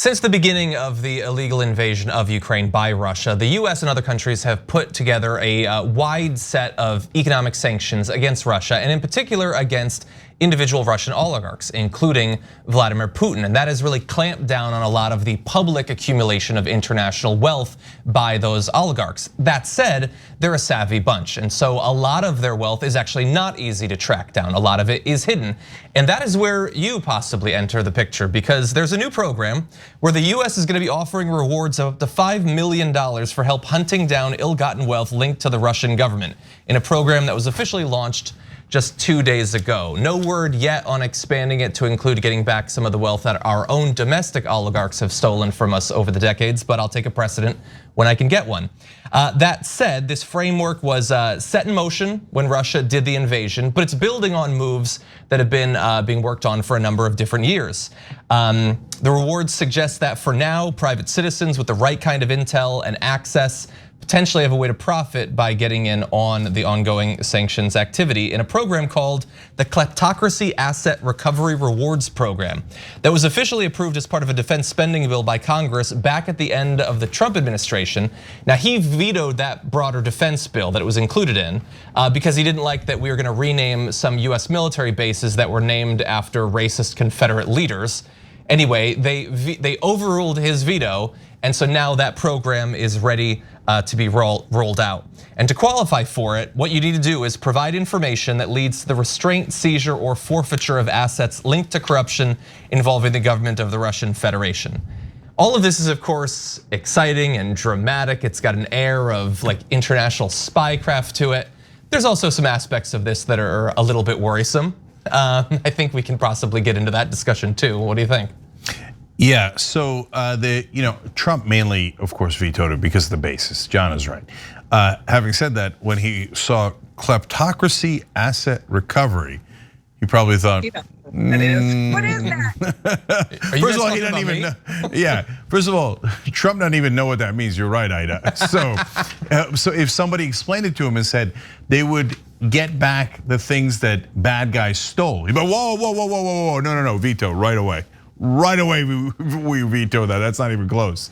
Since the beginning of the illegal invasion of Ukraine by Russia, the US and other countries have put together a wide set of economic sanctions against Russia, and in particular against individual Russian oligarchs, including Vladimir Putin. And that has really clamped down on a lot of the public accumulation of international wealth by those oligarchs. That said, they're a savvy bunch, and so a lot of their wealth is actually not easy to track down. A lot of it is hidden. And that is where you possibly enter the picture, because there's a new program where the US is gonna be offering rewards of up to $5 million for help hunting down ill-gotten wealth linked to the Russian government, in a program that was officially launched just 2 days ago. No word yet on expanding it to include getting back some of the wealth that our own domestic oligarchs have stolen from us over the decades, but I'll take a precedent when I can get one. That said, this framework was set in motion when Russia did the invasion, but it's building on moves that have been being worked on for a number of different years. The rewards suggest that for now, private citizens with the right kind of intel and access potentially have a way to profit by getting in on the ongoing sanctions activity in a program called the Kleptocracy Asset Recovery Rewards Program that was officially approved as part of a defense spending bill by Congress back at the end of the Trump administration. Now, he vetoed that broader defense bill that it was included in because he didn't like that we were gonna rename some US military bases that were named after racist Confederate leaders. Anyway, they overruled his veto, and so now that program is ready to be rolled out. And to qualify for it, what you need to do is provide information that leads to the restraint, seizure, or forfeiture of assets linked to corruption involving the government of the Russian Federation. All of this is, of course, exciting and dramatic. It's got an air of like international spycraft to it. There's also some aspects of this that are a little bit worrisome. I think we can possibly get into that discussion too. What do you think? Yeah, so Trump mainly, of course, vetoed it because of the basis. John is right. Having said that, when he saw kleptocracy asset recovery, he probably thought, what is that? First of all, he doesn't even know. Yeah, first of all, Trump doesn't even know what that means. You're right, Ida. So if somebody explained it to him and said they would get back the things that bad guys stole, he'd be like, whoa, no, veto right away. Right away, we veto that. That's not even close.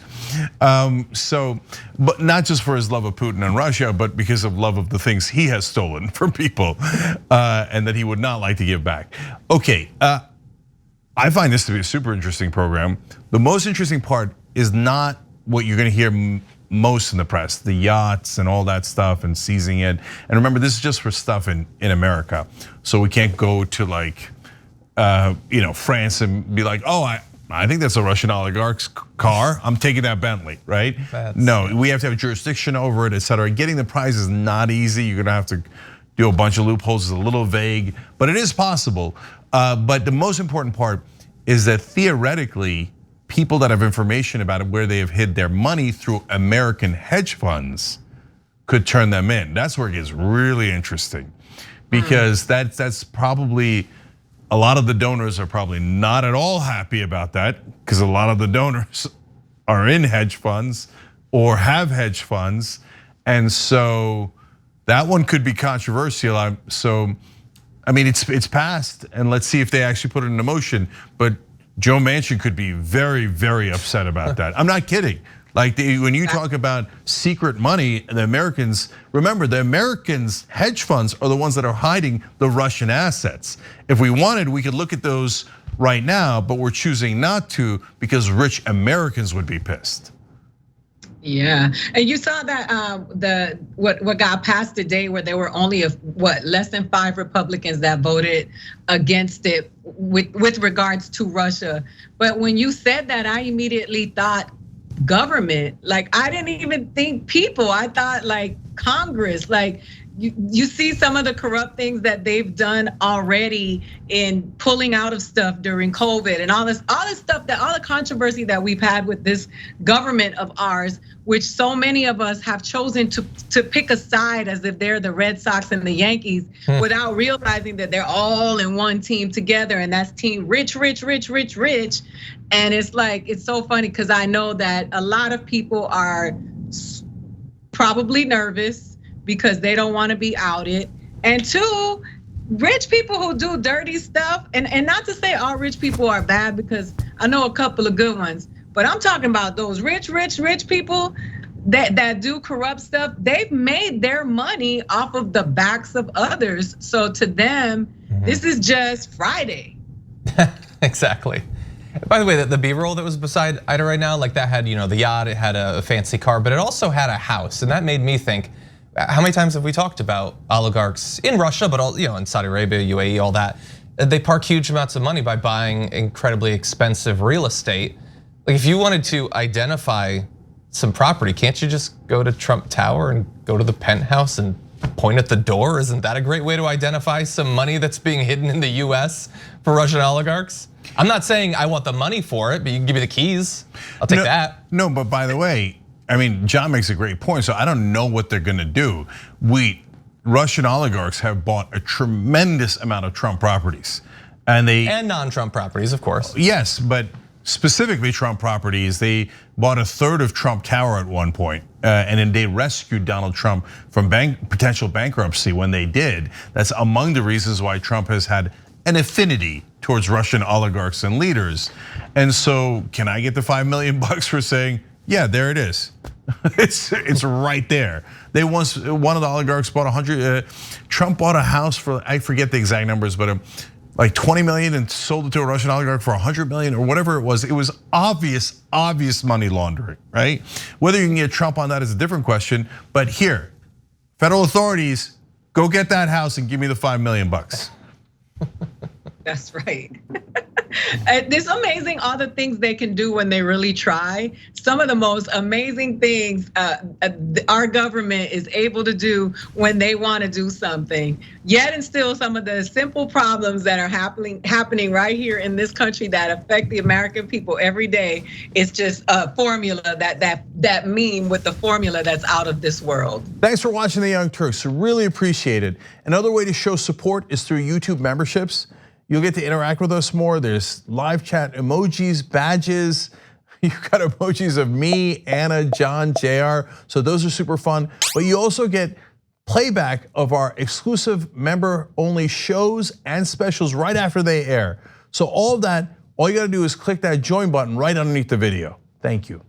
But not just for his love of Putin and Russia, but because of love of the things he has stolen from people, and that he would not like to give back. Okay, I find this to be a super interesting program. The most interesting part is not what you're going to hear most in the press, the yachts and all that stuff and seizing it. And remember, this is just for stuff in America, so we can't go to like, France and be like, oh, I think that's a Russian oligarch's car. I'm taking that Bentley, right? No, we have to have jurisdiction over it, et cetera. Getting the prize is not easy. You're gonna have to do a bunch of loopholes. It's a little vague, but it is possible. But the most important part is that theoretically, people that have information about where they have hid their money through American hedge funds could turn them in. That's where it gets really interesting, because that's probably, a lot of the donors are probably not at all happy about that, because a lot of the donors are in hedge funds or have hedge funds. And so that one could be controversial. So, I mean, it's passed, and let's see if they actually put it into motion. But Joe Manchin could be very, very upset about that. I'm not kidding. Like when you talk about secret money, the Americans, remember the Americans' hedge funds are the ones that are hiding the Russian assets. If we wanted, we could look at those right now, but we're choosing not to because rich Americans would be pissed. Yeah, and you saw that what got passed today, where there were only less than 5 Republicans that voted against it with regards to Russia. But when you said that, I immediately thought government. Like, I didn't even think people. I thought like Congress. Like, you see some of the corrupt things that they've done already in pulling out of stuff during COVID and all this stuff, that all the controversy that we've had with this government of ours, which so many of us have chosen to pick a side as if they're the Red Sox and the Yankees, without realizing that they're all in one team together, and that's team rich. And it's like, it's so funny because I know that a lot of people are probably nervous because they don't want to be outed. And 2, rich people who do dirty stuff, and not to say all rich people are bad, because I know a couple of good ones, But I'm talking about those rich people that do corrupt stuff. They've made their money off of the backs of others. So to them, this is just Friday. Exactly. By the way, the B-roll that was beside Ida right now, like that had, the yacht, it had a fancy car, but it also had a house. And that made me think, how many times have we talked about oligarchs in Russia, but all, in Saudi Arabia, UAE, all that. They park huge amounts of money by buying incredibly expensive real estate. Like if you wanted to identify some property, can't you just go to Trump Tower and go to the penthouse and point at the door? Isn't that a great way to identify some money that's being hidden in the US for Russian oligarchs? I'm not saying I want the money for it, but you can give me the keys. I'll take that. No, but by the way, I mean, John makes a great point. So I don't know what they're gonna do. Russian oligarchs have bought a tremendous amount of Trump properties. And non-Trump properties, of course. Yes, but specifically Trump properties. They bought a third of Trump Tower at one point, and then they rescued Donald Trump from potential bankruptcy when they did. That's among the reasons why Trump has had an affinity towards Russian oligarchs and leaders. And so can I get the $5 million for saying, yeah, there it is. It's right there. One of the oligarchs bought Trump bought a house for, I forget the exact numbers, but like 20 million and sold it to a Russian oligarch for 100 million or whatever it was. It was obvious money laundering, right? Whether you can get Trump on that is a different question, but here, federal authorities, go get that house and give me the $5 million. That's right. It's amazing all the things they can do when they really try. Some of the most amazing things our government is able to do when they want to do something. Yet and still, some of the simple problems that are happening right here in this country that affect the American people every day. It's just a formula that meme with the formula that's out of this world. Thanks for watching the Young Turks. Really appreciate it. Another way to show support is through YouTube memberships. You'll get to interact with us more. There's live chat emojis, badges. You've got emojis of me, Anna, John, JR. So those are super fun. But you also get playback of our exclusive member-only shows and specials right after they air. So all of that, all you gotta do is click that join button right underneath the video. Thank you.